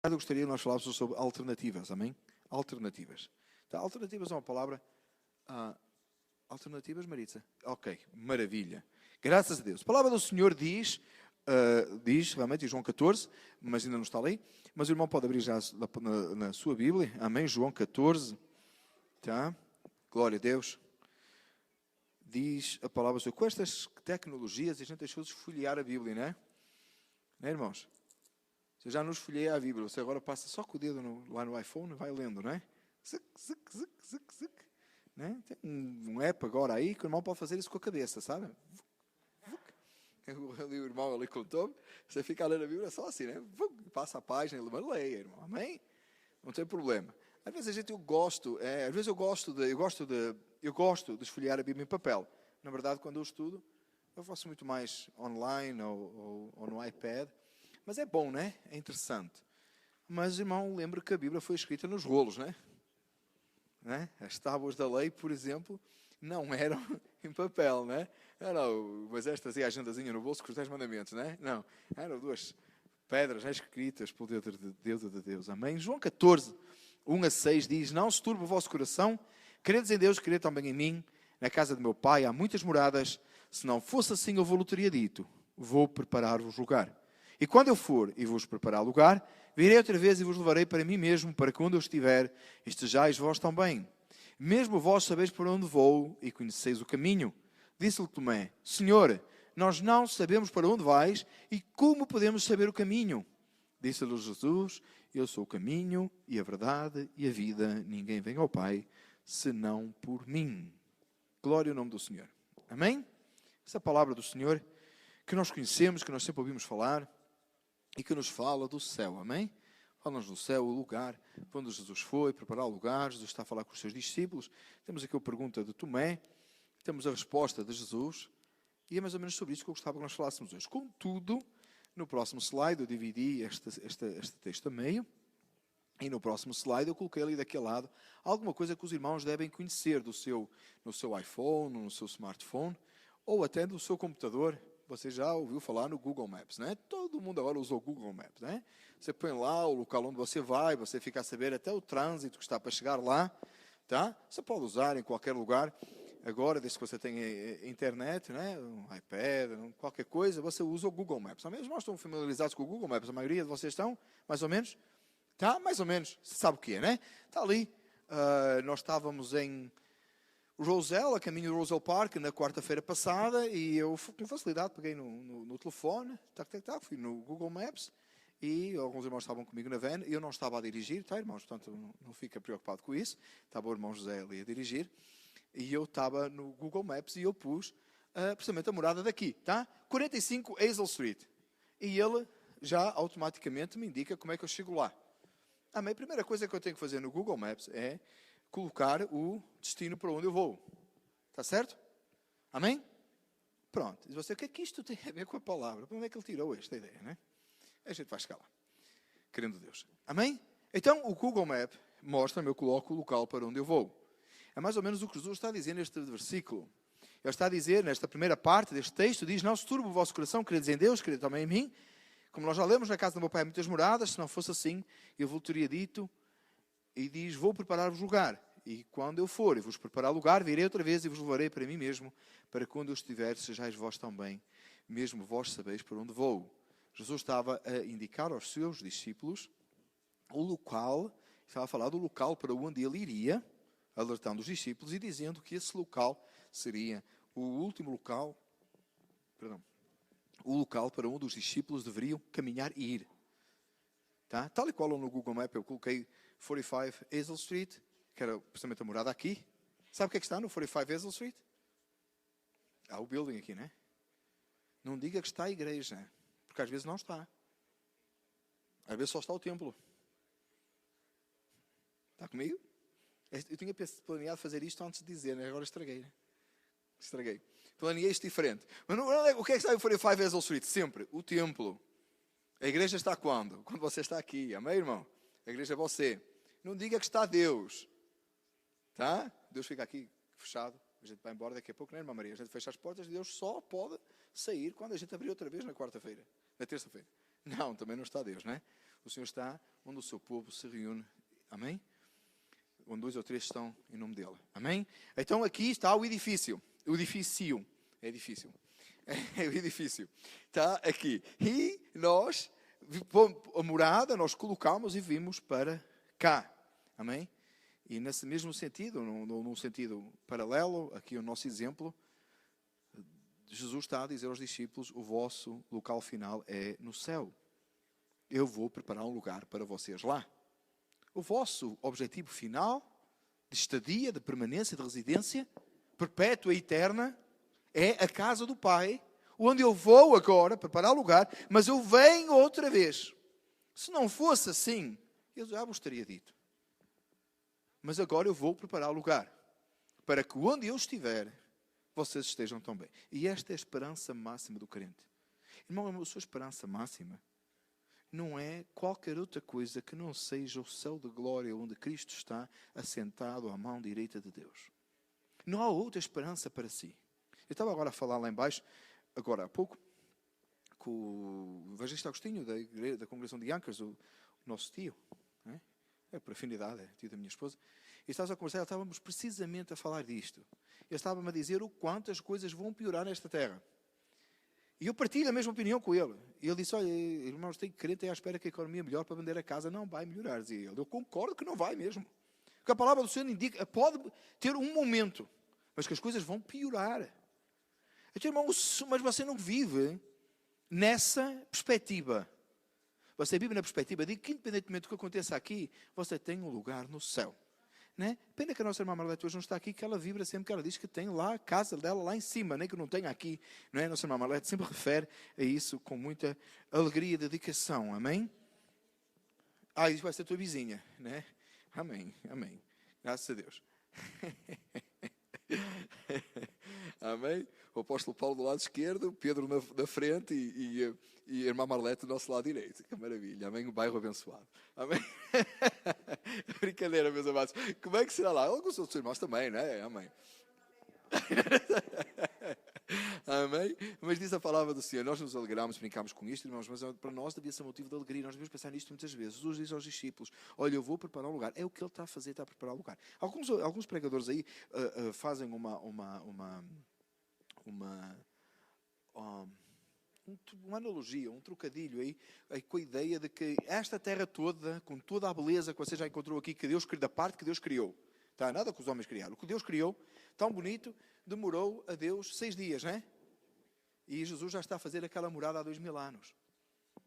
Eu gostaria que nós falássemos sobre alternativas, amém? Alternativas. Então, alternativas é uma palavra... alternativas, Maritza? Ok, maravilha. Graças a Deus. A palavra do Senhor diz realmente em João 14, mas ainda não está ali. Mas o irmão pode abrir já na sua Bíblia, amém? João 14, tá? Glória a Deus. Diz a palavra do Senhor. Com estas tecnologias, a gente deixou de esfolhear a Bíblia, não é? Não é, irmãos? Você já não esfolheia a Bíblia, você agora passa só com o dedo lá no iPhone e vai lendo, não é? Zic, zic, zic, zic, zic. Né? Tem um app agora aí que o irmão pode fazer isso com a cabeça, sabe? O irmão ali contou-me, você fica lendo a Bíblia só assim, né? Passa a página, ele leia, irmão, amém? Não tem problema. Às vezes eu gosto de esfolhear a Bíblia em papel. Na verdade, quando eu estudo, eu faço muito mais online ou no iPad. Mas é bom, né? É interessante. Mas, irmão, lembro que a Bíblia foi escrita nos rolos, né? As tábuas da lei, por exemplo, não eram em papel, né? Mas estas e a agendazinha no bolso com os 10 mandamentos, né? Não, eram duas pedras escritas pelo dedo de Deus. Amém? João 14, 1 a 6 diz: Não se turbe o vosso coração, credes em Deus, crede também em mim. Na casa de meu pai há muitas moradas. Se não fosse assim, eu vou-lhe teria dito: vou preparar-vos lugar. E quando eu for e vos preparar lugar, virei outra vez e vos levarei para mim mesmo, para que onde eu estiver, estejais vós também. Mesmo vós sabeis para onde vou e conheceis o caminho. Disse-lhe Tomé: Senhor, nós não sabemos para onde vais e como podemos saber o caminho? Disse-lhe Jesus: Eu sou o caminho e a verdade e a vida. Ninguém vem ao Pai senão por mim. Glória ao nome do Senhor. Amém? Essa palavra do Senhor que nós conhecemos, que nós sempre ouvimos falar, e que nos fala do céu, amém? Fala-nos do céu, o lugar para onde Jesus foi, preparar o lugar. Jesus está a falar com os seus discípulos. Temos aqui a pergunta de Tomé, temos a resposta de Jesus, e é mais ou menos sobre isso que eu gostava que nós falássemos hoje. Contudo, no próximo slide eu dividi este texto a meio, e no próximo slide eu coloquei ali daquele lado alguma coisa que os irmãos devem conhecer no seu iPhone, no seu smartphone, ou até do seu computador. Você já ouviu falar no Google Maps, né? Todo mundo agora usa o Google Maps, né? Você põe lá o local onde você vai, você fica a saber até o trânsito que está para chegar lá, tá? Você pode usar em qualquer lugar. Agora, desde que você tenha internet, né? Um iPad, qualquer coisa, você usa o Google Maps. Os irmãos estão familiarizados com o Google Maps? A maioria de vocês estão? Mais ou menos? Tá? Mais ou menos. Você sabe o que é, né? Está ali. Nós estávamos em Roselle, a caminho do Roselle Park, na quarta-feira passada, e eu, com facilidade, peguei no telefone, fui no Google Maps, e alguns irmãos estavam comigo na van, e eu não estava a dirigir, tá, irmãos? Portanto, não fica preocupado com isso. Estava o irmão José ali a dirigir, e eu estava no Google Maps, e eu pus, precisamente, a morada daqui, tá? 45 Hazel Street. E ele já automaticamente me indica como é que eu chego lá. A primeira coisa que eu tenho que fazer no Google Maps é colocar o destino para onde eu vou. Está certo? Amém? Pronto. E você, o que é que isto tem a ver com a palavra? Para onde é que ele tirou esta ideia, né? A gente vai chegar lá. Querendo Deus. Amém? Então, o Google Map mostra-me, eu coloco o local para onde eu vou. É mais ou menos o que Jesus está a dizer neste versículo. Ele está a dizer, nesta primeira parte deste texto, diz: Não se turbe o vosso coração, credes em Deus, credes também em mim. Como nós já lemos, na casa do meu pai há muitas moradas. Se não fosse assim, eu vos teria dito. E diz: Vou preparar-vos lugar. E quando eu for e vos preparar lugar, virei outra vez e vos levarei para mim mesmo, para que quando eu estiver, sejais vós também, mesmo vós sabeis para onde vou. Jesus estava a indicar aos seus discípulos o local, estava a falar do local para onde ele iria, alertando os discípulos e dizendo que esse local seria o último local, o local para onde os discípulos deveriam caminhar e ir. Tá? Tal e qual no Google Maps eu coloquei 45 Hazel Street, que era precisamente a morada aqui. Sabe o que é que está no 45 Hazel Street? Há o building aqui, né? Não diga que está a igreja, porque às vezes não está. Às vezes só está o templo. Está comigo? Eu tinha planeado fazer isto antes de dizer, né? Agora estraguei, né? Estraguei. Planeei isto diferente. Mas não, o que é que está no 45 Hazel Street? Sempre o templo. A igreja está quando? Quando você está aqui. Amém, irmão? A igreja é você. Não diga que está Deus. Tá? Deus fica aqui fechado. A gente vai embora daqui a pouco, não é, irmã Maria? A gente fecha as portas e Deus só pode sair quando a gente abrir outra vez na quarta-feira. Na terça-feira. Não, também não está Deus, não é? O Senhor está onde o seu povo se reúne. Amém? Onde 2 ou 3 estão em nome dele. Amém? Então aqui está o edifício. O edifício. É difícil. É o edifício. Está aqui. E nós, a morada, nós colocamos e vimos para cá. Amém? E nesse mesmo sentido, num sentido paralelo, aqui o nosso exemplo, Jesus está a dizer aos discípulos, o vosso local final é no céu. Eu vou preparar um lugar para vocês lá. O vosso objetivo final, de estadia, de permanência, de residência, perpétua e eterna, é a casa do Pai, onde eu vou agora preparar o lugar, mas eu venho outra vez. Se não fosse assim, eu já vos teria dito. Mas agora eu vou preparar o lugar, para que onde eu estiver, vocês estejam também. E esta é a esperança máxima do crente. Irmão, a sua esperança máxima não é qualquer outra coisa que não seja o céu de glória onde Cristo está assentado à mão direita de Deus. Não há outra esperança para si. Eu estava agora a falar lá embaixo, agora há pouco, com o evangelista Agostinho, da congregação de Ancas, o nosso tio, é por afinidade, é tio da minha esposa, e estávamos a conversar, estávamos precisamente a falar disto. Ele estava-me a dizer o quanto as coisas vão piorar nesta terra. E eu partilho a mesma opinião com ele. E ele disse, olha, irmãos, tem que crer, tem à espera que a economia melhore para vender a casa. Não vai melhorar, dizia ele. Eu concordo que não vai mesmo. Porque a palavra do Senhor indica, pode ter um momento, mas que as coisas vão piorar. Então, irmão, mas você não vive nessa perspectiva. Você vive na perspectiva de que, independentemente do que aconteça aqui, você tem um lugar no céu. Né? Pena que a nossa irmã Marlete hoje não está aqui, que ela vibra sempre que ela diz que tem lá a casa dela lá em cima, nem que não tenha aqui. Não é? A nossa irmã Marlete sempre refere a isso com muita alegria e dedicação. Amém? Isso vai ser a tua vizinha. Né? Amém, amém. Graças a Deus. Amém? O apóstolo Paulo do lado esquerdo, Pedro na frente e a irmã Marlete do nosso lado direito. Que maravilha. Amém? O bairro abençoado. Amém? Brincadeira, meus amados. Como é que será lá? Alguns outros irmãos também, não é? Amém. Amém? Mas diz a palavra do Senhor, nós nos alegramos, brincamos com isto, irmãos, mas para nós devia ser motivo de alegria, nós devemos pensar nisto muitas vezes. Jesus diz aos discípulos, olha, eu vou preparar um lugar. É o que ele está a fazer, está a preparar um lugar. Alguns pregadores aí fazem uma analogia, um trocadilho aí com a ideia de que esta terra toda, com toda a beleza que você já encontrou aqui, da parte que Deus criou, tá? Nada que os homens criaram, o que Deus criou, tão bonito, demorou a Deus 6 dias, não é? E Jesus já está a fazer aquela morada há 2000 anos.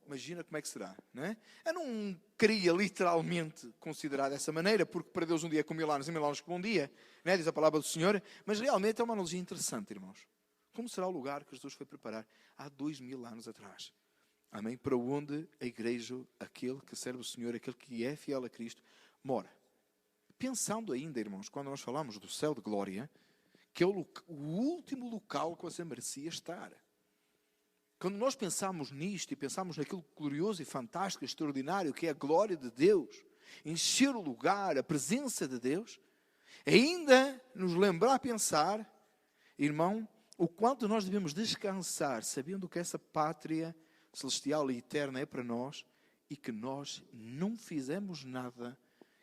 Imagina como é que será, não é? Eu não queria literalmente considerar dessa maneira, porque para Deus um dia é como 1000 anos e 1000 anos como um dia, não é? Diz a palavra do Senhor, mas realmente é uma analogia interessante, irmãos. Como será o lugar que Jesus foi preparar há 2000 anos atrás? Amém? Para onde a igreja, aquele que serve o Senhor, aquele que é fiel a Cristo, mora. Pensando ainda, irmãos, quando nós falamos do céu de glória, que é o último local que você merecia estar. Quando nós pensamos nisto e pensamos naquilo glorioso e fantástico, extraordinário, que é a glória de Deus, encher o lugar, a presença de Deus, ainda nos lembrar a pensar, irmão, o quanto nós devemos descansar, sabendo que essa pátria celestial e eterna é para nós e que nós não fizemos nada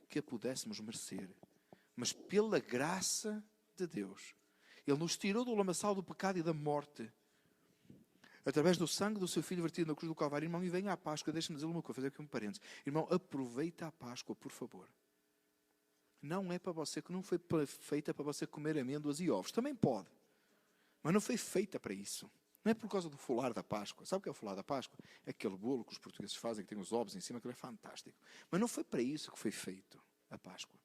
que a pudéssemos merecer. Mas pela graça de Deus, Ele nos tirou do lamaçal do pecado e da morte, através do sangue do seu Filho vertido na cruz do Calvário. Irmão, e venha à Páscoa, deixa-me dizer uma coisa, fazer aqui um parênteses. Irmão, aproveita a Páscoa, por favor. Não é para você, que não foi feita para você comer amêndoas e ovos. Também pode. Mas não foi feita para isso. Não é por causa do folar da Páscoa. Sabe o que é o folar da Páscoa? É aquele bolo que os portugueses fazem, que tem os ovos em cima, que é fantástico. Mas não foi para isso que foi feito a Páscoa.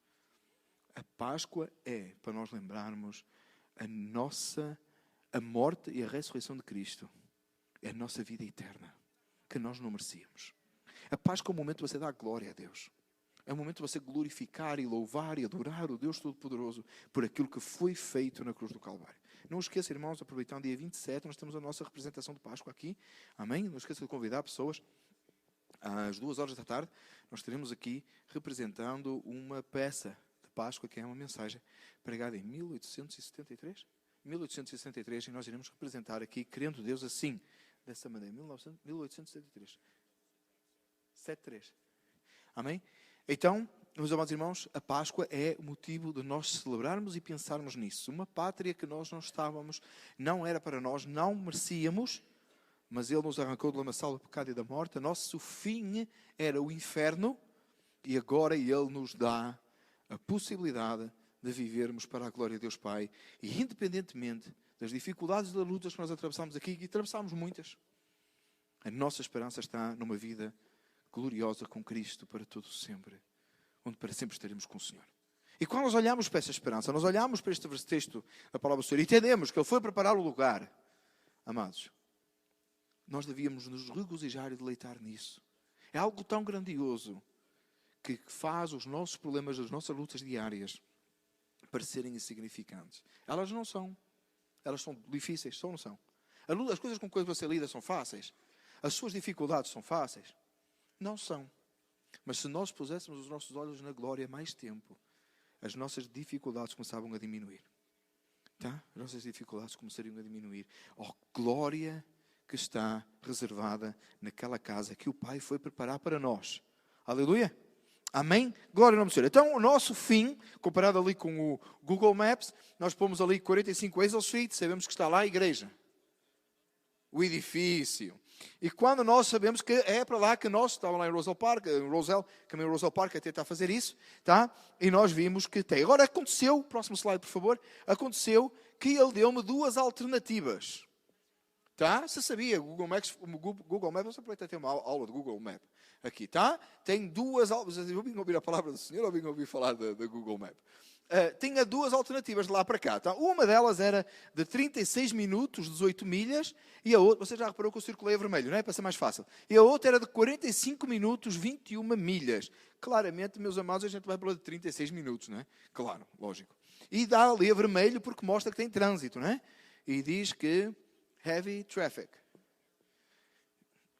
A Páscoa é para nós lembrarmos a morte e a ressurreição de Cristo. É a nossa vida eterna, que nós não merecíamos. A Páscoa é o momento de você dar glória a Deus. É o momento de você glorificar e louvar e adorar o Deus Todo-Poderoso por aquilo que foi feito na cruz do Calvário. Não esqueça, irmãos, aproveitando dia 27, nós temos a nossa representação de Páscoa aqui. Amém? Não esqueça de convidar pessoas. Às 2h da tarde, nós teremos aqui representando uma peça de Páscoa, que é uma mensagem pregada em 1873. 1863, e nós iremos representar aqui, crendo Deus assim, dessa maneira, 1873. 7:3. Amém? Então, meus amados irmãos, a Páscoa é o motivo de nós celebrarmos e pensarmos nisso. Uma pátria que nós não estávamos, não era para nós, não merecíamos, mas Ele nos arrancou do lamaçal do pecado e da morte. Nosso fim era o inferno e agora Ele nos dá a possibilidade de vivermos para a glória de Deus Pai. E independentemente das dificuldades e das lutas que nós atravessamos aqui, e atravessamos muitas, a nossa esperança está numa vida gloriosa com Cristo para todo sempre, onde para sempre estaremos com o Senhor. E quando nós olhamos para essa esperança, nós olhamos para este texto da palavra do Senhor e entendemos que Ele foi preparar o lugar, amados, nós devíamos nos regozijar e deleitar nisso. É algo tão grandioso que faz os nossos problemas, as nossas lutas diárias parecerem insignificantes. Elas não são. Elas são difíceis, são ou não são? As coisas com que você lida são fáceis? As suas dificuldades são fáceis? Não são. Mas se nós puséssemos os nossos olhos na glória mais tempo, as nossas dificuldades começavam a diminuir. Tá? As nossas dificuldades começariam a diminuir. Oh, glória que está reservada naquela casa que o Pai foi preparar para nós. Aleluia! Amém? Glória ao nome do Senhor. Então, o nosso fim, comparado ali com o Google Maps, nós pomos ali 45 Hazel Street, sabemos que está lá a igreja. O edifício. E quando nós sabemos que é para lá que nós, estávamos lá em Roselle Park, caminho Roselle Park a tentar fazer isso, tá? E nós vimos que tem. Agora aconteceu, próximo slide por favor, aconteceu que ele deu-me duas alternativas. Tá? Você sabia, o Google Maps, você pode ter uma aula de Google Maps aqui, tá? Tem duas aulas, eu vim ouvir a palavra do Senhor ou vim ouvir falar da Google Maps? Tinha duas alternativas de lá para cá. Tá? Uma delas era de 36 minutos, 18 milhas, e a outra, você já reparou que eu circulei a vermelho, não é? Para ser mais fácil. E a outra era de 45 minutos, 21 milhas. Claramente, meus amados, a gente vai pela de 36 minutos, não é? Claro, lógico. E dá ali a vermelho porque mostra que tem trânsito, não é? E diz que heavy traffic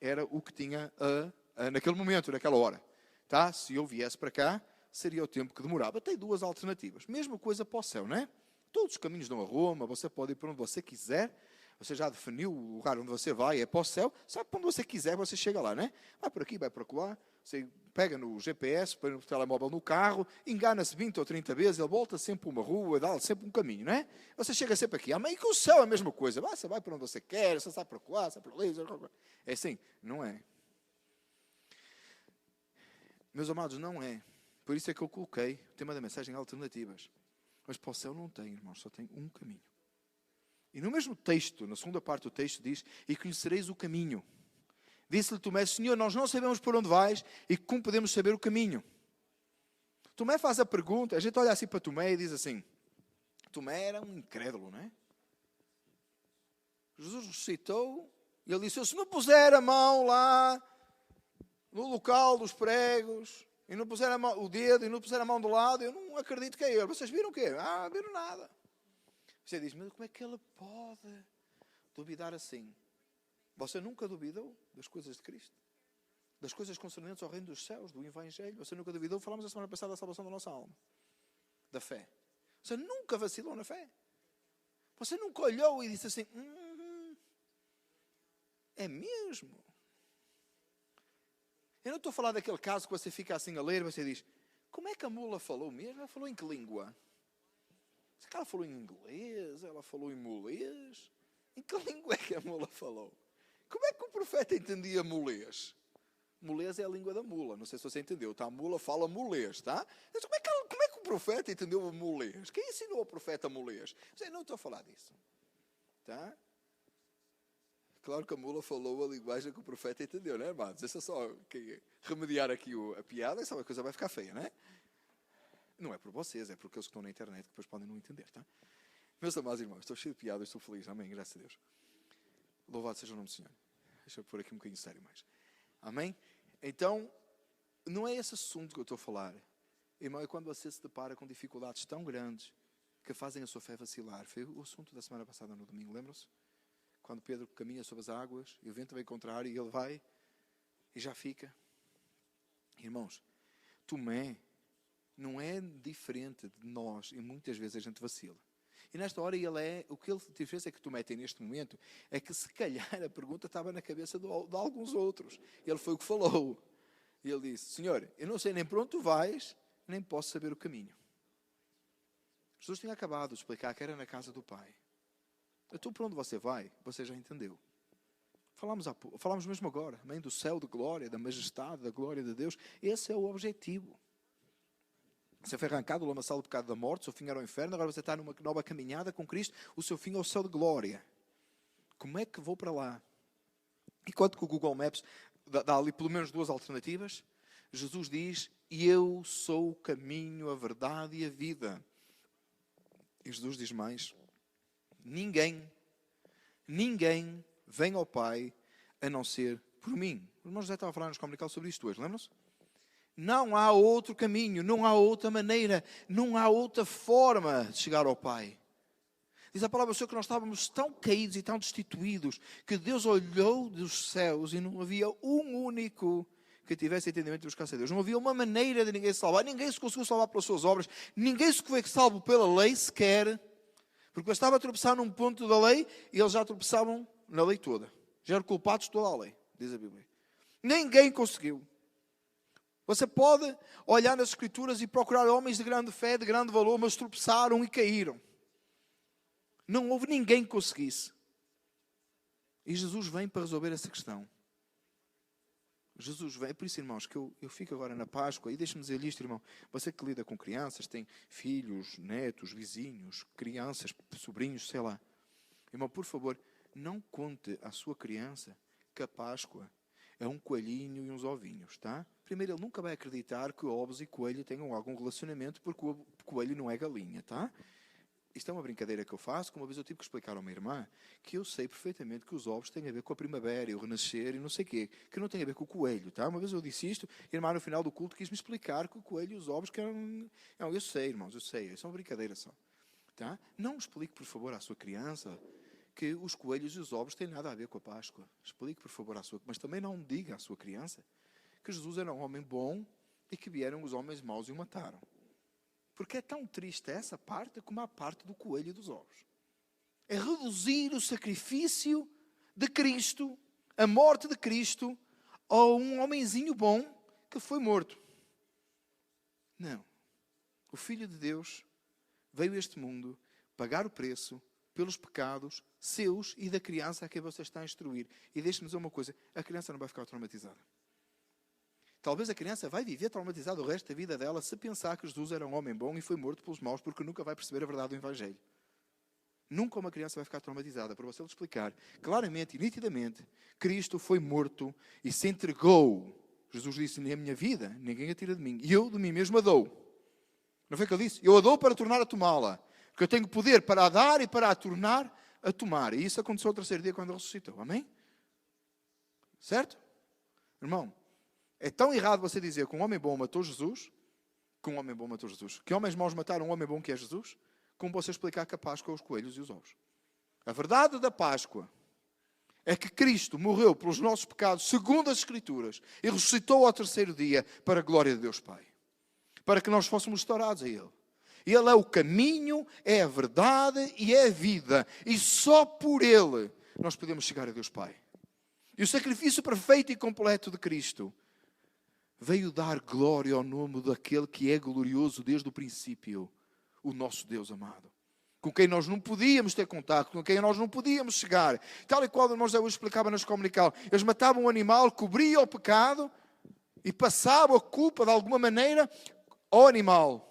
era o que tinha naquele momento, naquela hora. Tá? Se eu viesse para cá, seria o tempo que demorava. Tem duas alternativas. Mesma coisa para o céu, não é? Todos os caminhos dão a Roma, você pode ir para onde você quiser. Você já definiu o lugar onde você vai, é para o céu. Sabe para onde você quiser, você chega lá, não é? Vai por aqui, vai por lá. Você pega no GPS, põe o telemóvel no carro, engana-se 20 ou 30 vezes, ele volta sempre uma rua, dá sempre um caminho, não é? Você chega sempre aqui. Amém? Que o céu é a mesma coisa. Você vai para onde você quer, você sai para lá, sai para ali. É assim? Não é. Meus amados, não é. Por isso é que eu coloquei o tema da mensagem alternativas. Mas para o céu não tem, irmãos, só tem um caminho. E no mesmo texto, na segunda parte do texto diz, e conhecereis o caminho. Disse-lhe Tomé, Senhor, nós não sabemos por onde vais e como podemos saber o caminho. Tomé faz a pergunta, a gente olha assim para Tomé e diz assim, Tomé era um incrédulo, não é? Jesus ressuscitou e ele disse, se não puser a mão lá no local dos pregos, e não puser o dedo, e não puser a mão do lado, eu não acredito que é ele. Vocês viram o quê? Viram nada. Você diz, mas como é que ele pode duvidar assim? Você nunca duvidou das coisas de Cristo? Das coisas concernentes ao reino dos céus, do Evangelho? Você nunca duvidou? Falamos a semana passada da salvação da nossa alma. Da fé. Você nunca vacilou na fé? Você nunca olhou e disse assim, é mesmo? Eu não estou a falar daquele caso que você fica assim a ler e você diz, como é que a mula falou mesmo? Ela falou em que língua? Será que ela falou em inglês? Ela falou em mulês? Em que língua é que a mula falou? Como é que o profeta entendia mulês? Mulês é a língua da mula, não sei se você entendeu, tá? A mula fala mulês, tá? Mas como é que o profeta entendeu mulês? Quem ensinou o profeta mulês? Eu não estou a falar disso, tá? Claro que a mula falou a linguagem que o profeta entendeu, não é, irmãos? Isso é só remediar aqui a piada, essa coisa vai ficar feia, não é? Não é por vocês, é por aqueles que estão na internet que depois podem não entender, tá? Meus amados irmãos, estou cheio de piadas, estou feliz, amém, graças a Deus. Louvado seja o nome do Senhor. Deixa eu pôr aqui um bocadinho sério mais. Amém? Então, não é esse assunto que eu estou a falar. Irmão, é quando você se depara com dificuldades tão grandes que fazem a sua fé vacilar. Foi o assunto da semana passada no domingo, lembram-se? Quando Pedro caminha sobre as águas e o vento vem contrário e ele vai e já fica. Irmãos, Tomé não é diferente de nós e muitas vezes a gente vacila. E nesta hora o que ele diferença é que Tomé tem neste momento é que se calhar a pergunta estava na cabeça de alguns outros. Ele foi o que falou. E ele disse, Senhor, eu não sei nem para onde tu vais, nem posso saber o caminho. Jesus tinha acabado de explicar que era na casa do Pai. Então, para onde você vai, você já entendeu. Falámos mesmo agora, amém? Do céu de glória, da majestade, da glória de Deus. Esse é o objetivo. Você foi arrancado do lamaçal do pecado da morte, o seu fim era o inferno, agora você está numa nova caminhada com Cristo, o seu fim é o céu de glória. Como é que vou para lá? Enquanto que o Google Maps dá ali pelo menos duas alternativas, Jesus diz, eu sou o caminho, a verdade e a vida. E Jesus diz mais, ninguém vem ao Pai a não ser por mim. O irmão José estava a falar nos comunicados sobre isto hoje, lembram-se? Não há outro caminho, não há outra maneira, não há outra forma de chegar ao Pai. Diz a palavra do Senhor que nós estávamos tão caídos e tão destituídos que Deus olhou dos céus e não havia um único que tivesse entendimento e buscasse a Deus. Não havia uma maneira de ninguém se salvar. Ninguém se conseguiu salvar pelas suas obras. Ninguém se foi salvo pela lei sequer. Porque bastava tropeçar num ponto da lei e eles já tropeçavam na lei toda. Já eram culpados de toda a lei, diz a Bíblia. Ninguém conseguiu. Você pode olhar nas Escrituras e procurar homens de grande fé, de grande valor, mas tropeçaram e caíram. Não houve ninguém que conseguisse. E Jesus vem para resolver essa questão. Jesus vem. É por isso, irmãos, que eu fico agora na Páscoa. E deixe-me dizer isto, irmão. Você que lida com crianças, tem filhos, netos, vizinhos, crianças, sobrinhos, sei lá. Irmão, por favor, não conte à sua criança que a Páscoa é um coelhinho e uns ovinhos, tá? Primeiro, ele nunca vai acreditar que ovos e coelho tenham algum relacionamento, porque o coelho não é galinha, tá? Isto é uma brincadeira que eu faço, que uma vez eu tive que explicar a uma irmã que eu sei perfeitamente que os ovos têm a ver com a primavera e o renascer e não sei o quê, que não tem a ver com o coelho, tá? Uma vez eu disse isto, e a irmã no final do culto quis-me explicar que o coelho e os ovos que eram... Não, eu sei, irmãos, eu sei, isso é uma brincadeira só, tá? Não explique, por favor, à sua criança que os coelhos e os ovos têm nada a ver com a Páscoa. Explique, por favor, à sua... Mas também não diga à sua criança que Jesus era um homem bom e que vieram os homens maus e o mataram. Porque é tão triste essa parte como a parte do coelho e dos ovos. É reduzir o sacrifício de Cristo, a morte de Cristo, a um homenzinho bom que foi morto. Não. O Filho de Deus veio a este mundo pagar o preço pelos pecados seus e da criança a quem você está a instruir. E deixe-me dizer uma coisa, a criança não vai ficar traumatizada. Talvez a criança vai viver traumatizada o resto da vida dela se pensar que Jesus era um homem bom e foi morto pelos maus, porque nunca vai perceber a verdade do Evangelho. Nunca uma criança vai ficar traumatizada, por você lhe explicar claramente e nitidamente, Cristo foi morto e se entregou. Jesus disse, nem a minha vida, ninguém a tira de mim. E eu de mim mesmo a dou. Não foi o que ele disse? Eu a dou para tornar a tomá-la. Porque eu tenho poder para a dar e para a tornar a tomar. E isso aconteceu ao terceiro dia quando ele ressuscitou. Amém? Certo? Irmão, é tão errado você dizer que um homem bom matou Jesus, que um homem bom matou Jesus. Que homens maus mataram um homem bom que é Jesus, como você explicar que a Páscoa é os coelhos e os ovos. A verdade da Páscoa é que Cristo morreu pelos nossos pecados, segundo as Escrituras, e ressuscitou ao terceiro dia para a glória de Deus Pai. Para que nós fôssemos restaurados a Ele. Ele é o caminho, é a verdade e é a vida. E só por Ele nós podemos chegar a Deus Pai. E o sacrifício perfeito e completo de Cristo veio dar glória ao nome daquele que é glorioso desde o princípio, o nosso Deus amado. Com quem nós não podíamos ter contato, com quem nós não podíamos chegar. Tal e qual o irmão José hoje explicava nas comunical. Eles matavam um animal, cobriam o pecado e passavam a culpa de alguma maneira ao animal.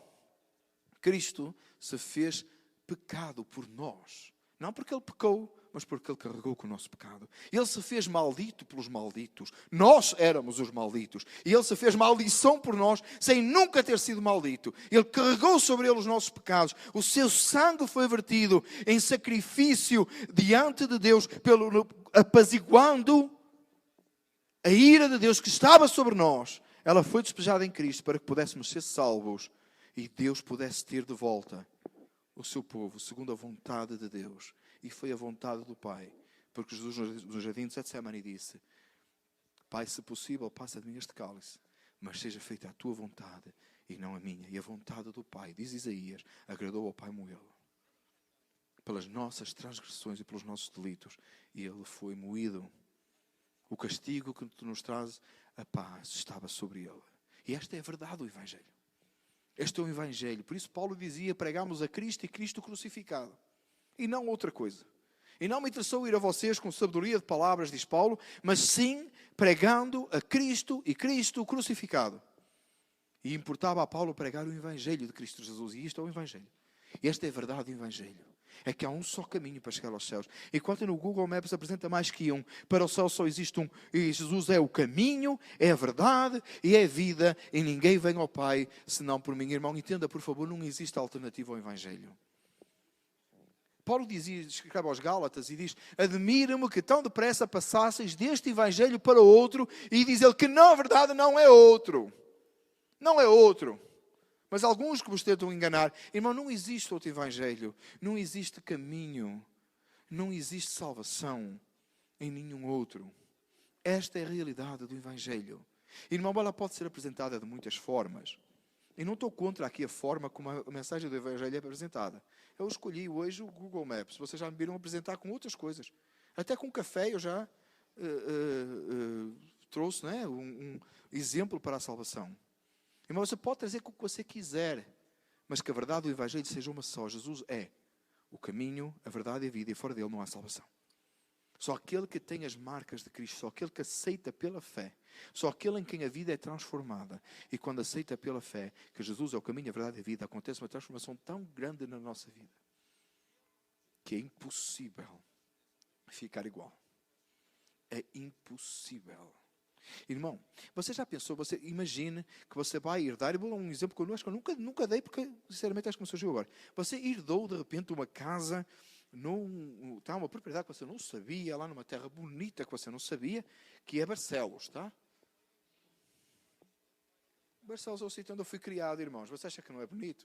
Cristo se fez pecado por nós. Não porque Ele pecou, mas porque Ele carregou com o nosso pecado. Ele se fez maldito pelos malditos. Nós éramos os malditos. E Ele se fez maldição por nós, sem nunca ter sido maldito. Ele carregou sobre Ele os nossos pecados. O seu sangue foi vertido em sacrifício diante de Deus, apaziguando a ira de Deus que estava sobre nós. Ela foi despejada em Cristo para que pudéssemos ser salvos e Deus pudesse ter de volta o seu povo, segundo a vontade de Deus. E foi a vontade do Pai. Porque Jesus no jardim de Getsemane disse, Pai, se possível, passa de mim este cálice, mas seja feita a tua vontade e não a minha. E a vontade do Pai, diz Isaías, agradou ao Pai moê-lo. Pelas nossas transgressões e pelos nossos delitos. E Ele foi moído. O castigo que nos traz a paz estava sobre ele. E esta é a verdade do Evangelho. Este é o Evangelho. Por isso Paulo dizia, pregamos a Cristo e Cristo crucificado. E não outra coisa. E não me interessou ir a vocês com sabedoria de palavras, diz Paulo, mas sim pregando a Cristo e Cristo crucificado. E importava a Paulo pregar o Evangelho de Cristo Jesus. E isto é o Evangelho. E esta é a verdade do Evangelho. É que há um só caminho para chegar aos céus. Enquanto no Google Maps apresenta mais que um, para o céu só existe um. E Jesus é o caminho, é a verdade e é a vida. E ninguém vem ao Pai senão por mim. Irmão, entenda, por favor, não existe alternativa ao Evangelho. Paulo escreve aos Gálatas e diz: admira-me que tão depressa passasseis deste Evangelho para outro. E diz ele que na verdade não é outro. Não é outro. Mas alguns que vos tentam enganar. Irmão, não existe outro Evangelho. Não existe caminho. Não existe salvação em nenhum outro. Esta é a realidade do Evangelho. Irmão, ela pode ser apresentada de muitas formas. E não estou contra aqui a forma como a mensagem do Evangelho é apresentada. Eu escolhi hoje o Google Maps. Vocês já me viram apresentar com outras coisas. Até com café eu já trouxe, né, um exemplo para a salvação. Irmão, você pode trazer o que você quiser, mas que a verdade do Evangelho seja uma só. Jesus é o caminho, a verdade e a vida, e fora dele não há salvação. Só aquele que tem as marcas de Cristo, só aquele que aceita pela fé, só aquele em quem a vida é transformada. E quando aceita pela fé que Jesus é o caminho, a verdade e a vida, acontece uma transformação tão grande na nossa vida que é impossível ficar igual. É impossível. Irmão, você já pensou, você imagine que você vai herdar, eu vou dar um exemplo que eu acho que eu nunca dei, porque sinceramente acho que me surgiu agora. Você herdou de repente uma casa, uma propriedade que você não sabia, lá numa terra bonita que você não sabia, que é Barcelos, tá? Barcelos é o sítio onde eu fui criado, irmãos. Você acha que não é bonito?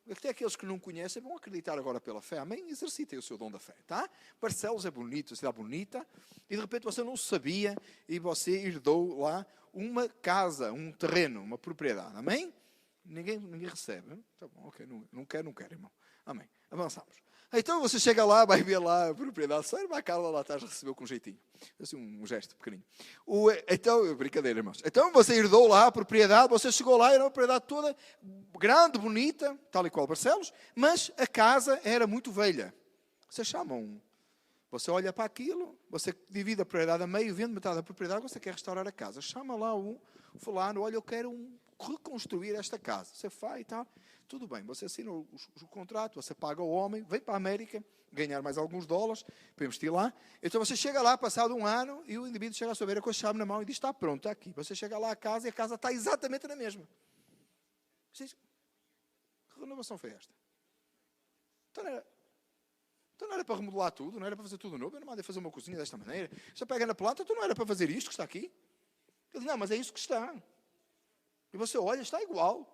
Até aqueles que não conhecem vão acreditar agora pela fé. Amém? Exercitem o seu dom da fé, tá? Barcelos é bonito, cidade bonita. E de repente você não sabia e você herdou lá uma casa, um terreno, uma propriedade. Amém? Ninguém recebe. Tá bom, ok. Não quero, irmão. Amém. Avançamos. Então você chega lá, vai ver lá a propriedade. Só a Carla lá atrás recebeu com um jeitinho. Assim, um gesto pequenino. Então, brincadeira, irmãos. Então você herdou lá a propriedade, você chegou lá, era uma propriedade toda grande, bonita, tal e qual Barcelos, mas a casa era muito velha. Vocês chamam. Você olha para aquilo, você divide a propriedade a meio, vende metade da propriedade, você quer restaurar a casa. Chama lá um fulano, olha, eu quero reconstruir esta casa. Você faz e tal. Tudo bem, você assina o contrato, você paga o homem, vem para a América, ganhar mais alguns dólares para investir lá. Então você chega lá, passado um ano, e o indivíduo chega à sua beira com a chave na mão e diz, está pronto, está aqui. Você chega lá à casa e a casa está exatamente na mesma. Você diz, que renovação foi esta? Então não era para remodelar tudo, não era para fazer tudo novo, eu não mandei fazer uma cozinha desta maneira. Você pega na planta, então não era para fazer isto que está aqui? Ele diz, não, mas é isso que está. E você olha, está igual.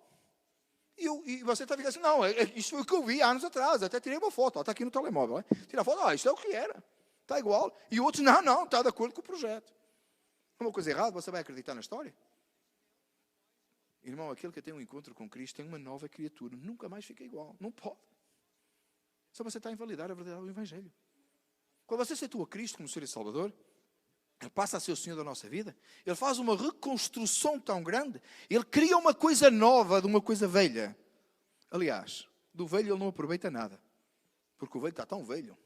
E você está ficando assim, não, isso foi o que eu vi anos atrás, até tirei uma foto, está aqui no telemóvel. Tira a foto, isto é o que era, está igual. E outros, não, está de acordo com o projeto. Uma coisa errada, você vai acreditar na história? Irmão, aquele que tem um encontro com Cristo tem uma nova criatura, nunca mais fica igual, não pode. Só você está a invalidar a verdade do Evangelho. Quando você aceitou a Cristo como Senhor e Salvador, Ele passa a ser o Senhor da nossa vida. Ele faz uma reconstrução tão grande. Ele cria uma coisa nova de uma coisa velha. Aliás, do velho ele não aproveita nada. Porque o velho está tão velho.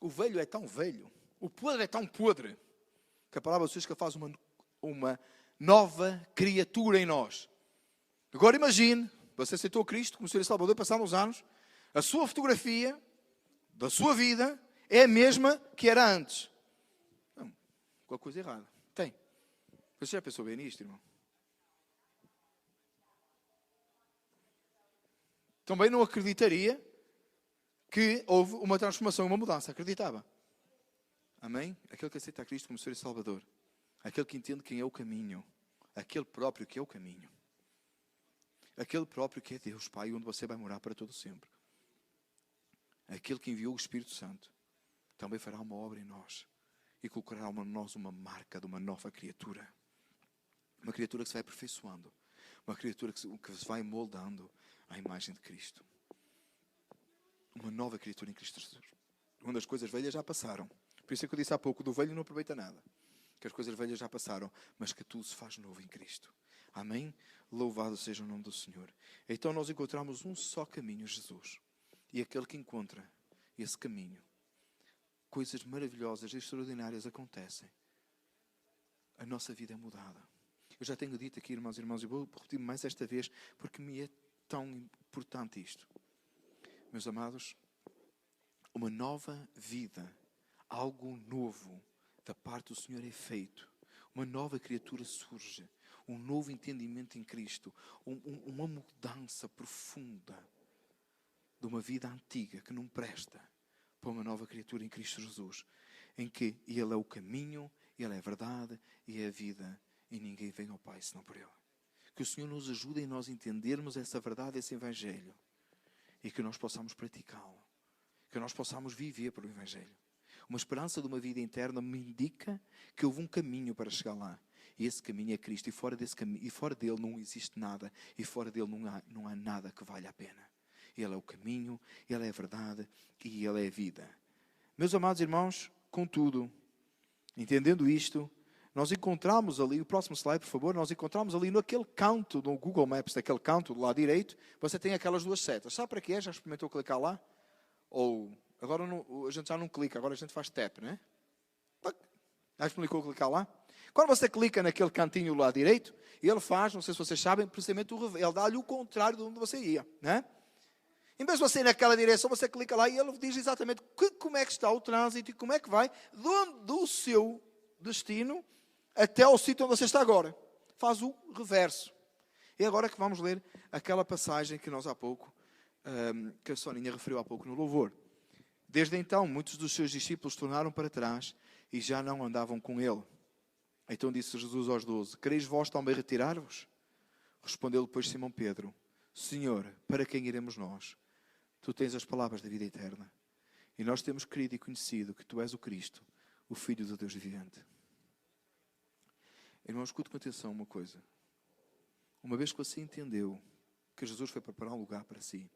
O velho é tão velho. O podre é tão podre. Que a palavra de Deus que ele faz uma nova criatura em nós. Agora imagine, você aceitou Cristo como Senhor e Salvador, passaram os anos, a sua fotografia da sua vida é a mesma que era antes. Alguma coisa errada. Tem. Você já pensou bem nisto, irmão? Também não acreditaria que houve uma transformação, uma mudança. Acreditava. Amém? Aquele que aceita a Cristo como Senhor e Salvador. Aquele que entende quem é o caminho. Aquele próprio que é o caminho. Aquele próprio que é Deus, Pai, onde você vai morar para todo sempre. Aquele que enviou o Espírito Santo. Também fará uma obra em nós. E colocará em nós uma marca de uma nova criatura. Uma criatura que se vai aperfeiçoando. Uma criatura que se vai moldando à imagem de Cristo. Uma nova criatura em Cristo Jesus. Onde as coisas velhas já passaram. Por isso é que eu disse há pouco, do velho não aproveita nada. que as coisas velhas já passaram, mas que tudo se faz novo em Cristo. Amém? Louvado seja o nome do Senhor. Então nós encontramos um só caminho, Jesus. E aquele que encontra esse caminho, coisas maravilhosas e extraordinárias acontecem. A nossa vida é mudada. Eu já tenho dito aqui, irmãos e irmãos, e vou repetir mais esta vez, porque me é tão importante isto. Meus amados, uma nova vida, algo novo da parte do Senhor é feito. Uma nova criatura surge. Um novo entendimento em Cristo. Uma mudança profunda de uma vida antiga que não presta para uma nova criatura em Cristo Jesus. Em que Ele é o caminho, Ele é a verdade e é a vida. E ninguém vem ao Pai senão por Ele. Que o Senhor nos ajude em nós entendermos essa verdade, esse Evangelho. E que nós possamos praticá-lo. Que nós possamos viver pelo Evangelho. Uma esperança de uma vida eterna me indica que houve um caminho para chegar lá. E esse caminho é Cristo. E fora desse caminho, e fora dele não existe nada. E fora dele não há nada que valha a pena. Ele é o caminho, Ele é a verdade e Ele é a vida. Meus amados irmãos, contudo, entendendo isto, nós encontramos ali, o próximo slide, por favor, nós encontramos ali naquele canto, no Google Maps, naquele canto do lado direito, você tem aquelas duas setas. Sabe para que é? Já experimentou clicar lá? Ou, agora não, a gente já não clica, agora a gente faz tap, não é? Já explicou clicar lá? Quando você clica naquele cantinho do lado direito, ele faz, não sei se vocês sabem, precisamente ele dá-lhe o contrário de onde você ia, não é? Em vez de você ir naquela direção, você clica lá e ele diz exatamente como é que está o trânsito e como é que vai do seu destino até ao sítio onde você está agora. Faz o reverso. E agora que vamos ler aquela passagem que nós há pouco, que a Soninha referiu há pouco no louvor. Desde então, muitos dos seus discípulos tornaram para trás e já não andavam com ele. Então disse Jesus aos 12, quereis vós também retirar-vos? Respondeu depois Simão Pedro, Senhor, para quem iremos nós? Tu tens as palavras da vida eterna. E nós temos crido e conhecido que Tu és o Cristo, o Filho do Deus vivente. Irmão, escute com atenção uma coisa. Uma vez que você entendeu que Jesus foi preparar um lugar para si,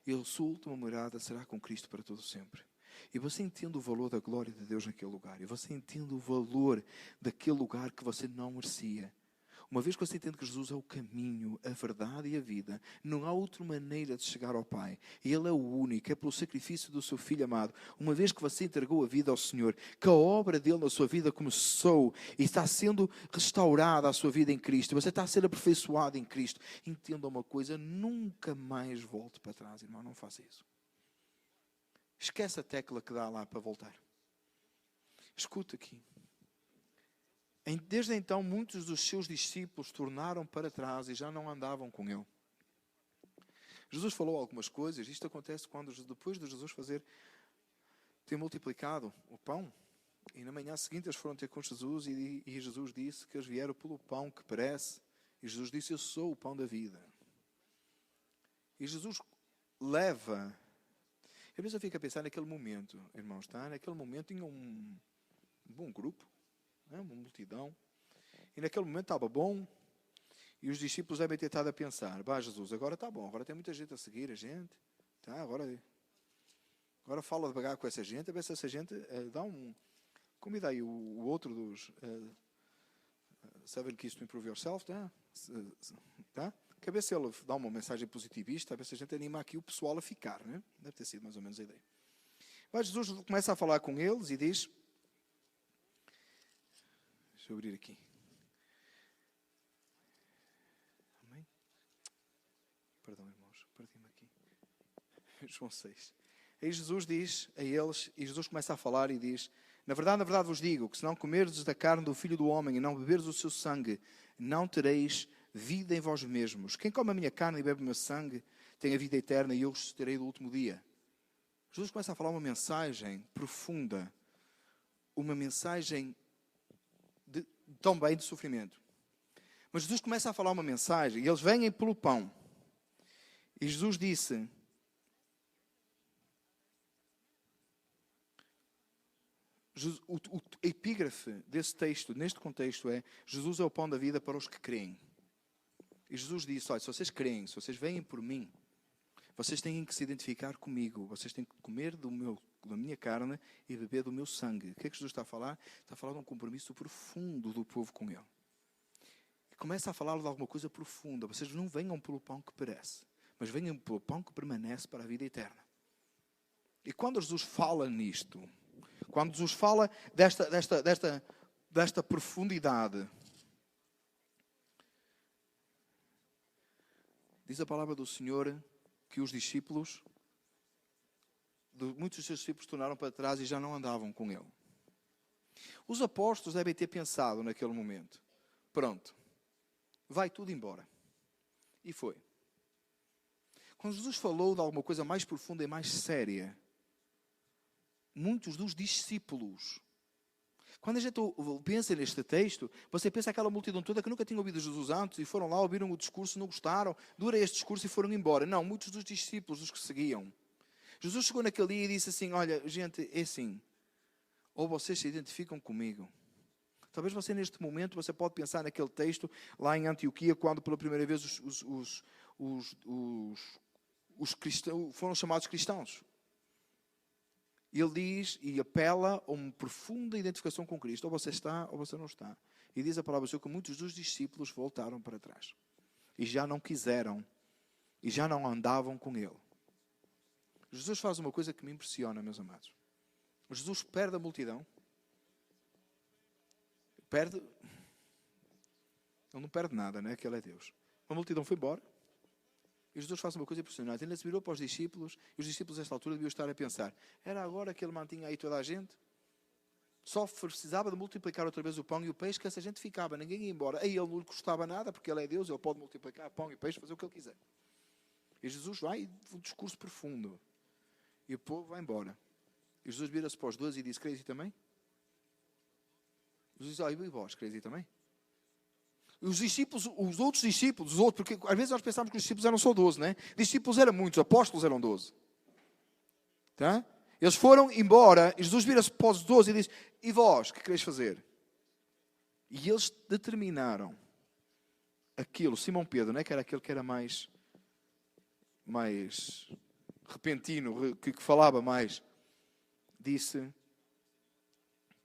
e a sua última morada será com Cristo para todo sempre. E você entende o valor da glória de Deus naquele lugar. E você entende o valor daquele lugar que você não merecia. Uma vez que você entende que Jesus é o caminho, a verdade e a vida, não há outra maneira de chegar ao Pai. Ele é o único, é pelo sacrifício do seu Filho amado. Uma vez que você entregou a vida ao Senhor, que a obra dele na sua vida começou e está sendo restaurada a sua vida em Cristo, você está a ser aperfeiçoado em Cristo, entenda uma coisa, nunca mais volte para trás, irmão, não faça isso. Esquece a tecla que dá lá para voltar. Escuta aqui. Desde então, muitos dos seus discípulos tornaram para trás e já não andavam com ele. Jesus falou algumas coisas. Isto acontece quando, depois de Jesus ter multiplicado o pão, e na manhã seguinte eles foram ter com Jesus e Jesus disse que eles vieram pelo pão que perece. E Jesus disse, eu sou o pão da vida. E Jesus leva... Às vezes eu fico a pensar naquele momento, irmãos, tá? Naquele momento tinha um bom grupo, uma multidão, e naquele momento estava bom, e os discípulos devem ter estado a pensar, Jesus, agora está bom, agora tem muita gente a seguir a gente, tá? Agora fala devagar com essa gente, a ver se essa gente dá convida aí o outro dos 7 Keys to Improve Yourself, tá? Que a ver se ele dá uma mensagem positivista, a ver se a gente anima aqui o pessoal a ficar, né? Deve ter sido mais ou menos a ideia. Mas Jesus começa a falar com eles e diz... Deixa eu abrir aqui. Amém? Perdão, irmãos. Perdi-me aqui. João 6. Aí Jesus diz a eles, e Jesus começa a falar e diz, na verdade vos digo, que se não comerdes da carne do Filho do Homem e não beberdes o seu sangue, não tereis vida em vós mesmos. Quem come a minha carne e bebe o meu sangue, tem a vida eterna e eu ressuscitarei do último dia. Jesus começa a falar uma mensagem profunda, uma mensagem também de sofrimento. Mas Jesus começa a falar uma mensagem, e eles vêm pelo pão. E Jesus disse, a epígrafe desse texto, neste contexto, é Jesus é o pão da vida para os que creem. E Jesus disse, olha, se vocês creem, se vocês vêm por mim, Vocês têm que se identificar comigo. Vocês têm que comer da minha carne e beber do meu sangue. O que é que Jesus está a falar? Está a falar de um compromisso profundo do povo com Ele. E começa a falar de alguma coisa profunda. Vocês não venham pelo pão que perece, mas venham pelo pão que permanece para a vida eterna. E quando Jesus fala nisto, quando Jesus fala desta profundidade, diz a palavra do Senhor que os discípulos, muitos dos seus discípulos tornaram para trás e já não andavam com Ele. Os apóstolos devem ter pensado naquele momento, pronto, vai tudo embora. E foi. Quando Jesus falou de alguma coisa mais profunda e mais séria, muitos dos discípulos, quando a gente pensa neste texto, você pensa aquela multidão toda que nunca tinha ouvido Jesus antes e foram lá, ouviram o discurso, não gostaram, dura este discurso e foram embora. Não, muitos dos discípulos, os que seguiam. Jesus chegou naquele dia e disse assim, olha, gente, é assim, ou vocês se identificam comigo. Talvez você neste momento, você pode pensar naquele texto lá em Antioquia, quando pela primeira vez os cristãos foram chamados cristãos. Ele diz e apela a uma profunda identificação com Cristo. Ou você está, ou você não está. E diz a palavra do Senhor que muitos dos discípulos voltaram para trás. E já não quiseram. E já não andavam com Ele. Jesus faz uma coisa que me impressiona, meus amados. Jesus perde a multidão. Ele não perde nada, né? Que Ele é Deus. A multidão foi embora. E Jesus faz uma coisa impressionante. Ele se virou para os discípulos, e os discípulos, nesta altura, deviam estar a pensar, era agora que Ele mantinha aí toda a gente? Só precisava de multiplicar outra vez o pão e o peixe, que essa gente ficava, ninguém ia embora. Aí Ele não lhe custava nada, porque Ele é Deus, Ele pode multiplicar pão e peixe, fazer o que Ele quiser. E Jesus vai, um discurso profundo. E o povo vai embora. E Jesus vira-se para os 12 e diz, quereis ir também? Jesus diz, e vós, quereis ir também? Os discípulos, os outros discípulos, porque às vezes nós pensamos que os discípulos eram só 12, né? Discípulos eram muitos, apóstolos eram 12. Tá? Eles foram embora, e Jesus vira-se para os 12 e diz, e vós, o que quereis fazer? E eles determinaram aquilo, Simão Pedro, né? Que era aquele que era mais repentino, que falava mais, disse,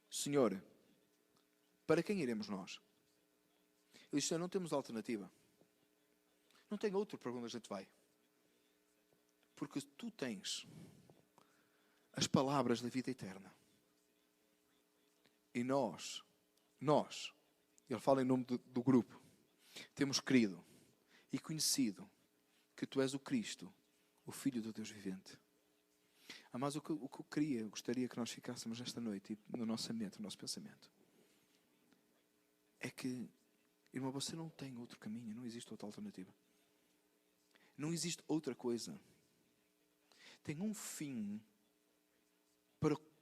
Senhor, para quem iremos nós? Ele disse, não temos alternativa. Não tem outro para onde a gente vai. Porque tu tens as palavras da vida eterna. E nós, ele fala em nome do grupo, temos crido e conhecido que tu és o Cristo, o Filho do Deus vivente. Mas o que eu gostaria que nós ficássemos nesta noite, no nosso mente, no nosso pensamento, é que, irmão, você não tem outro caminho, não existe outra alternativa. Não existe outra coisa. Tem um fim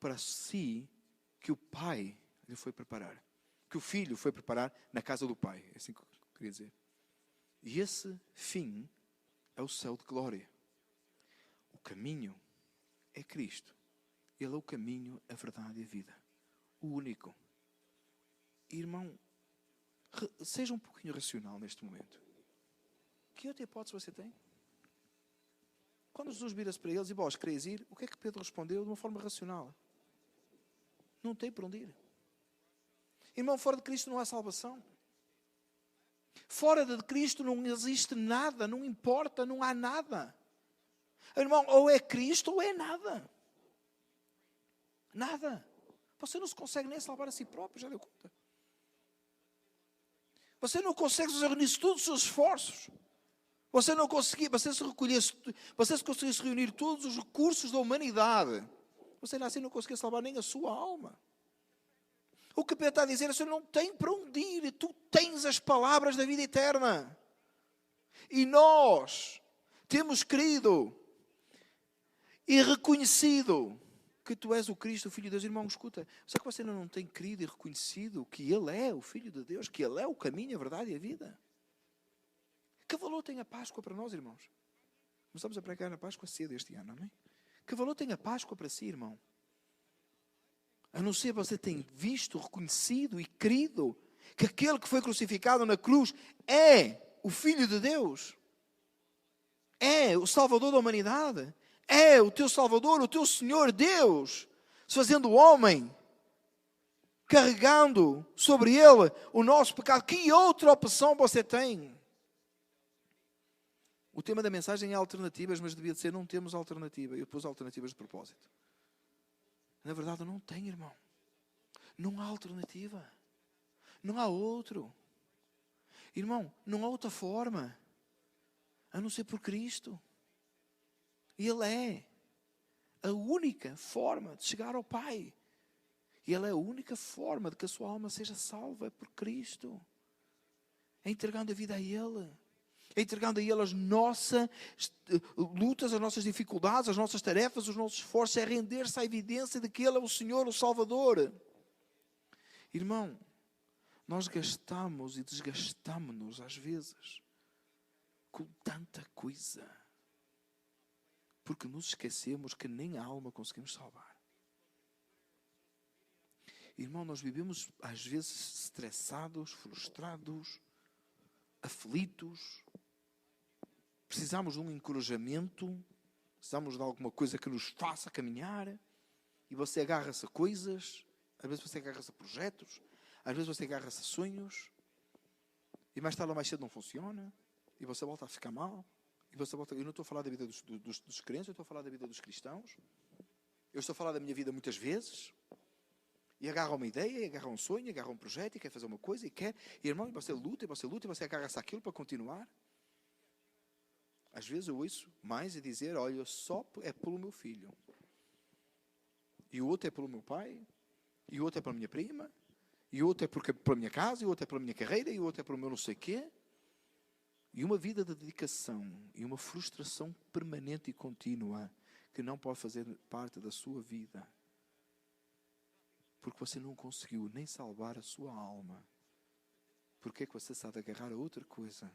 para si que o Pai lhe foi preparar. Que o Filho foi preparar na casa do Pai. É assim que eu queria dizer. E esse fim é o céu de glória. O caminho é Cristo. Ele é o caminho, a verdade e a vida. O único. Irmão, seja um pouquinho racional neste momento. Que outra hipótese você tem? Quando Jesus vira-se para eles e vós quereis ir, o que é que Pedro respondeu de uma forma racional? Não tem para onde ir. Irmão, fora de Cristo não há salvação. Fora de Cristo não existe nada, não importa, não há nada. Irmão, ou é Cristo ou é nada. Nada. Você não se consegue nem salvar a si próprio, já deu conta. Você não consegue reunir todos os seus esforços. Você se conseguisse reunir todos os recursos da humanidade, você assim não conseguia salvar nem a sua alma. O que Pedro está a dizer é que você não tem para onde ir. Tu tens as palavras da vida eterna. E nós temos crido e reconhecido que tu és o Cristo, o Filho de Deus. Irmão, escuta, só que você ainda não tem crido e reconhecido que Ele é o Filho de Deus, que Ele é o caminho, a verdade e a vida. Que valor tem a Páscoa para nós, irmãos? Começamos a pregar na Páscoa cedo este ano, não é? Que valor tem a Páscoa para si, irmão? A não ser você tem visto, reconhecido e crido que aquele que foi crucificado na cruz é o Filho de Deus. é o Salvador da humanidade. É o teu Salvador, o teu Senhor Deus, se fazendo homem, carregando sobre Ele o nosso pecado. Que outra opção você tem? O tema da mensagem é alternativas, mas devia de ser não temos alternativa. Eu pus alternativas de propósito. Na verdade não tem, irmão. Não há alternativa. Não há outro. Irmão, não há outra forma a não ser por Cristo. Ele é a única forma de chegar ao Pai. Ele é a única forma de que a sua alma seja salva por Cristo. É entregando a vida a Ele. É entregando a Ele as nossas lutas, as nossas dificuldades, as nossas tarefas, os nossos esforços. É render-se à evidência de que Ele é o Senhor, o Salvador. Irmão, nós gastamos e desgastamos-nos às vezes com tanta coisa. Porque nos esquecemos que nem a alma conseguimos salvar. Irmão, nós vivemos às vezes estressados, frustrados, aflitos. Precisamos de um encorajamento. Precisamos de alguma coisa que nos faça caminhar. E você agarra-se a coisas. Às vezes você agarra-se a projetos. Às vezes você agarra-se a sonhos. E mais tarde ou mais cedo não funciona. E você volta a ficar mal. Eu não estou a falar da vida dos crentes, eu estou a falar da vida dos cristãos. Eu estou a falar da minha vida muitas vezes. E agarra uma ideia, e agarra um sonho, e agarra um projeto, e quer fazer uma coisa, e quer. E irmão, e você luta, e você agarra-se àquilo para continuar. Às vezes eu ouço mais a dizer, olha, só é pelo meu filho. E o outro é pelo meu pai, e o outro é pela minha prima, e o outro é pela minha casa, e o outro é pela minha carreira, e o outro é pelo meu não sei o quê. E uma vida de dedicação e uma frustração permanente e contínua que não pode fazer parte da sua vida. Porque você não conseguiu nem salvar a sua alma. Porque é que você sabe agarrar a outra coisa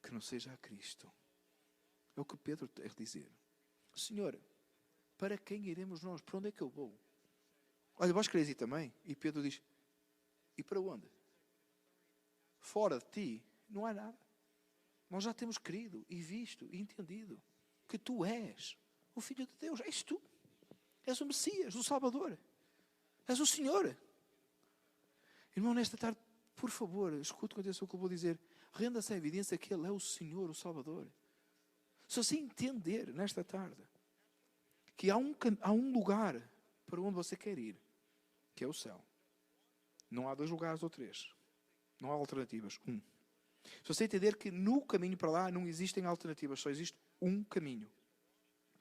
que não seja a Cristo? É o que Pedro tem a dizer. Senhor, para quem iremos nós? Para onde é que eu vou? Olha, vós queres ir também? E Pedro diz, e para onde? Fora de ti não há nada. Nós já temos querido e visto e entendido que tu és o Filho de Deus. És tu. És o Messias, o Salvador. És o Senhor. Irmão, nesta tarde, por favor, escute com atenção o que eu vou dizer. Renda-se à evidência que Ele é o Senhor, o Salvador. Se você entender nesta tarde que há um lugar para onde você quer ir, que é o céu. Não há 2 lugares ou 3. Não há alternativas. 1. Se você entender que no caminho para lá não existem alternativas, só existe um caminho,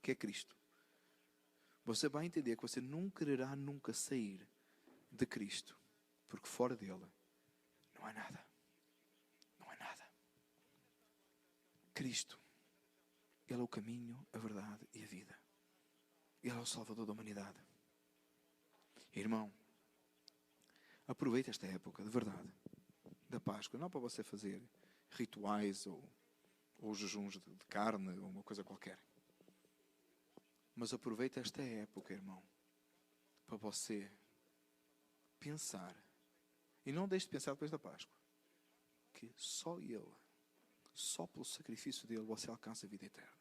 que é Cristo. Você vai entender que você não quererá nunca sair de Cristo, porque fora dele não há nada. Não há nada. Cristo, Ele é o caminho, a verdade e a vida. Ele é o Salvador da humanidade. Irmão, aproveite esta época, de verdade, da Páscoa, não para você fazer rituais ou jejuns de carne ou uma coisa qualquer. Mas aproveite esta época, irmão, para você pensar, e não deixe de pensar depois da Páscoa, que só Ele, só pelo sacrifício dele, você alcança a vida eterna.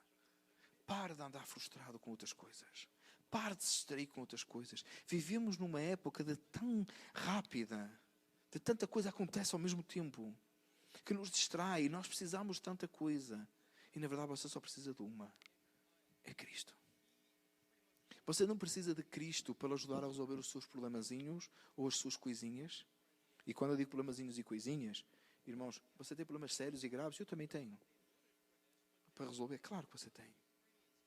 Pare de andar frustrado com outras coisas. Pare de se distrair com outras coisas. Vivemos numa época de tão rápida, de tanta coisa acontece ao mesmo tempo, que nos distrai. Nós precisamos de tanta coisa. E na verdade você só precisa de uma. É Cristo. Você não precisa de Cristo para ajudar a resolver os seus problemazinhos ou as suas coisinhas. E quando eu digo problemazinhos e coisinhas, irmãos, você tem problemas sérios e graves? Eu também tenho. Para resolver, claro que você tem.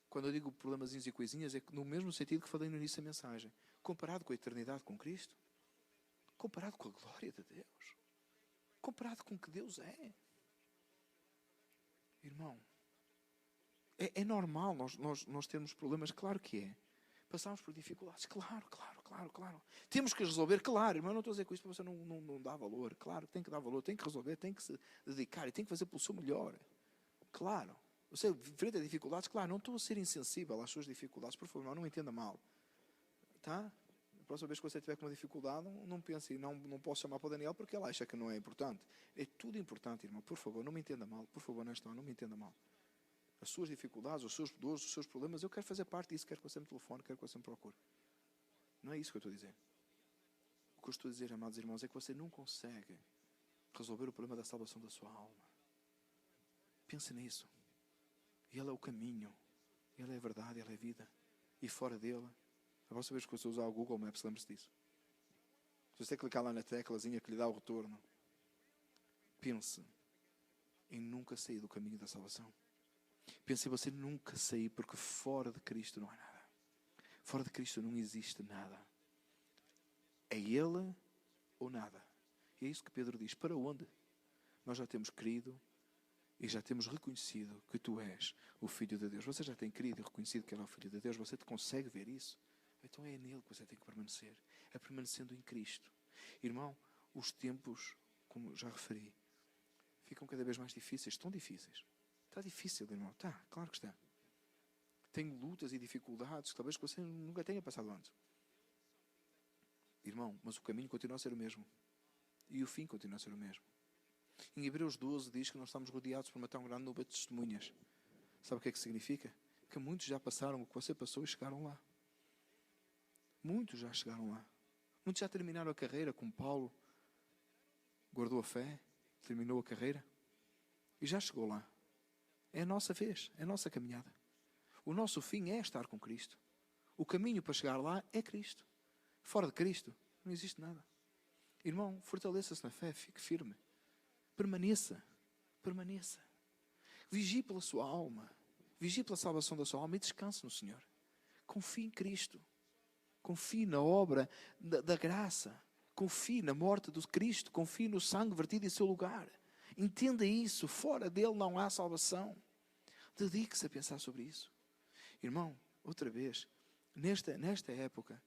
Quando eu digo problemazinhos e coisinhas, é no mesmo sentido que falei no início da mensagem. Comparado com a eternidade com Cristo, comparado com a glória de Deus, comparado com o que Deus é. Irmão, é normal nós termos problemas, claro que é. Passamos por dificuldades, claro. Temos que resolver, claro, irmão, não estou a dizer com isto para você não dar valor. Claro, tem que dar valor, tem que resolver, tem que se dedicar e tem que fazer pelo seu melhor. Claro. Você enfrenta dificuldades, claro, não estou a ser insensível às suas dificuldades, por favor, não entenda mal. Tá? A próxima vez que você tiver com uma dificuldade, não pense, não posso chamar para o Daniel porque ele acha que não é importante. É tudo importante, irmão, por favor, não me entenda mal. Por favor, nesta hora, não me entenda mal. as suas dificuldades, os seus dores, os seus problemas. Eu quero fazer parte disso, quero que você me telefone, quero que você me procure. Não é isso que eu estou a dizer. O que eu estou a dizer, amados irmãos, é que você não consegue resolver o problema da salvação da sua alma. Pense nisso. Ele é o caminho, Ele é a verdade, Ele é a vida. E fora dele, a próxima vez que você usar o Google Maps, lembre-se disso. Se você clicar lá na teclazinha que lhe dá o retorno, pense em nunca sair do caminho da salvação. Pense em você nunca sair, porque fora de Cristo não há nada. Fora de Cristo não existe nada. É Ele ou nada. E é isso que Pedro diz. Para onde? Nós já temos crido e já temos reconhecido que Tu és o Filho de Deus. Você já tem crido e reconhecido que Ele é o Filho de Deus. Você consegue ver isso? Então é nele que você tem que permanecer. É permanecendo em Cristo. Irmão, os tempos, como já referi, ficam cada vez mais difíceis. Estão difíceis. Está difícil, irmão. Está, claro que está. Tem lutas e dificuldades que talvez você nunca tenha passado antes. Irmão, mas o caminho continua a ser o mesmo. E o fim continua a ser o mesmo. Em Hebreus 12 diz que nós estamos rodeados por uma tão grande nuvem de testemunhas. Sabe o que é que significa? Que muitos já passaram o que você passou e chegaram lá. Muitos já chegaram lá. Muitos já terminaram a carreira, como Paulo. Guardou a fé, terminou a carreira e já chegou lá. É a nossa vez, é a nossa caminhada. O nosso fim é estar com Cristo. O caminho para chegar lá é Cristo. Fora de Cristo não existe nada. Irmão, fortaleça-se na fé, fique firme. Permaneça. Permaneça. Vigie pela sua alma. Vigie pela salvação da sua alma e descanse no Senhor. Confie em Cristo. Confie na obra da graça. Confie na morte do Cristo. Confie no sangue vertido em seu lugar. Entenda isso. Fora dele não há salvação. Dedique-se a pensar sobre isso. Irmão, outra vez, nesta época,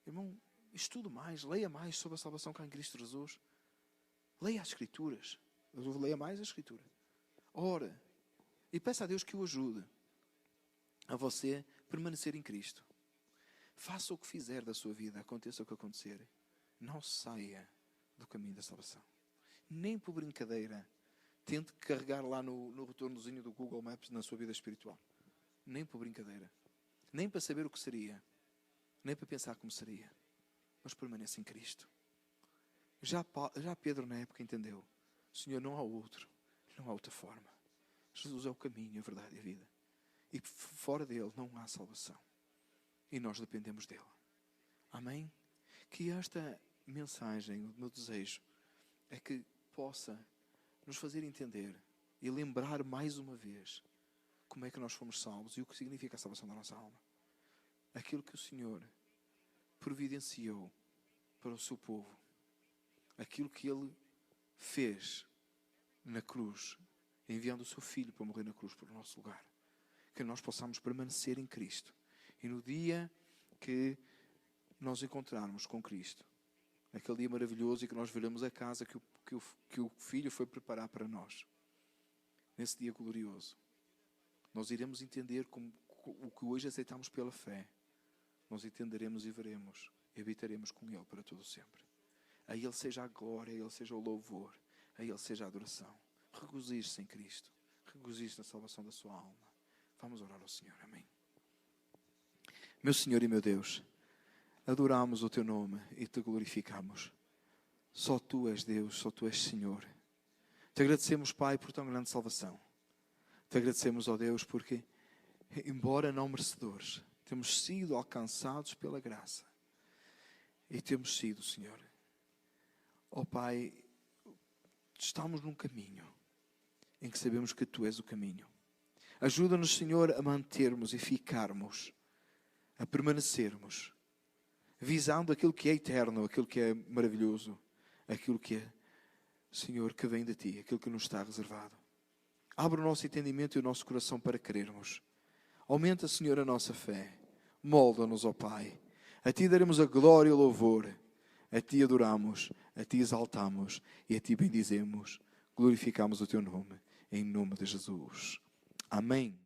irmão, estude mais, leia mais sobre a salvação que há em Cristo Jesus. Leia as Escrituras. Leia mais a Escritura. Ora. E peça a Deus que o ajude a você permanecer em Cristo. Faça o que fizer da sua vida, aconteça o que acontecer. Não saia do caminho da salvação. Nem por brincadeira tente carregar lá no retornozinho do Google Maps na sua vida espiritual. Nem por brincadeira. Nem para saber o que seria. Nem para pensar como seria. Mas permaneça em Cristo. Já Pedro na época entendeu. Senhor, não há outro. Não há outra forma. Jesus é o caminho, a verdade e a vida. E fora dele não há salvação. E nós dependemos dele. Amém? Que esta mensagem, o meu desejo, é que possa nos fazer entender e lembrar mais uma vez como é que nós fomos salvos e o que significa a salvação da nossa alma. Aquilo que o Senhor providenciou para o seu povo. Aquilo que Ele fez na cruz, enviando o seu Filho para morrer na cruz por nosso lugar. Que nós possamos permanecer em Cristo. E no dia que nós encontrarmos com Cristo, aquele dia maravilhoso e que nós veremos a casa que o Filho foi preparar para nós, nesse dia glorioso, nós iremos entender o que hoje aceitamos pela fé. Nós entenderemos e veremos e habitaremos com Ele para todo sempre. A Ele seja a glória, a Ele seja o louvor, a Ele seja a adoração. Regozije-se em Cristo. Regozije-se na salvação da sua alma. Vamos orar ao Senhor. Amém. Meu Senhor e meu Deus, adoramos o Teu nome e Te glorificamos. Só Tu és Deus, só Tu és Senhor. Te agradecemos, Pai, por tão grande salvação. Te agradecemos, ó Deus, porque, embora não merecedores, temos sido alcançados pela graça. E temos sido, Senhor. Ó Pai, estamos num caminho em que sabemos que Tu és o caminho. Ajuda-nos, Senhor, a mantermos e ficarmos, a permanecermos, visando aquilo que é eterno, aquilo que é maravilhoso, aquilo que é, Senhor, que vem de Ti, aquilo que nos está reservado. Abre o nosso entendimento e o nosso coração para crermos. Aumenta, Senhor, a nossa fé. Molda-nos, ó Pai. A Ti daremos a glória e o louvor. A Ti adoramos, a Ti exaltamos e a Ti bendizemos. Glorificamos o Teu nome, em nome de Jesus. Amém.